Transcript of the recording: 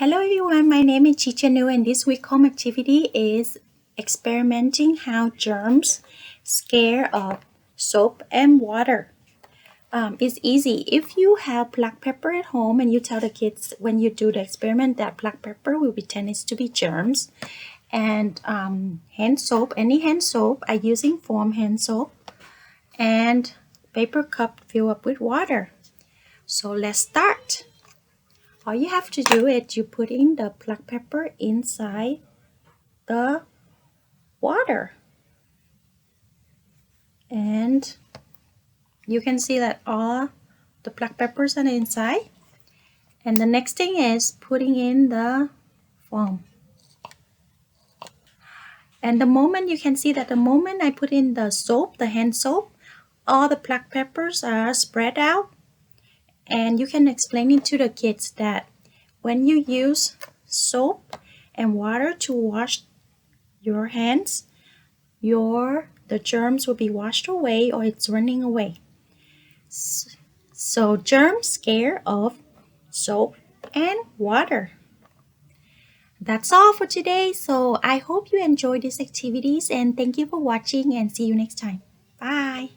Hello everyone, my name is Teacher Nhu and this week's home activity is experimenting how germs scare of soap and water. It's easy. If you have black pepper at home and you tell the kids when you do the experiment that black pepper will be tended to be germs, and hand soap, any hand soap, I'm using foam hand soap, and paper cup filled up with water. So let's start. All you have to do is you put in the black pepper inside the water. And you can see that all the black peppers are inside. And the next thing is putting in the foam. And the moment you can see that the moment I put in the soap, the hand soap, all the black peppers are spread out. And you can explain it to the kids that when you use soap and water to wash your hands, the germs will be washed away or it's running away. So germs scare of soap and water. That's all for today. So I hope you enjoyed these activities and thank you for watching and see you next time. Bye.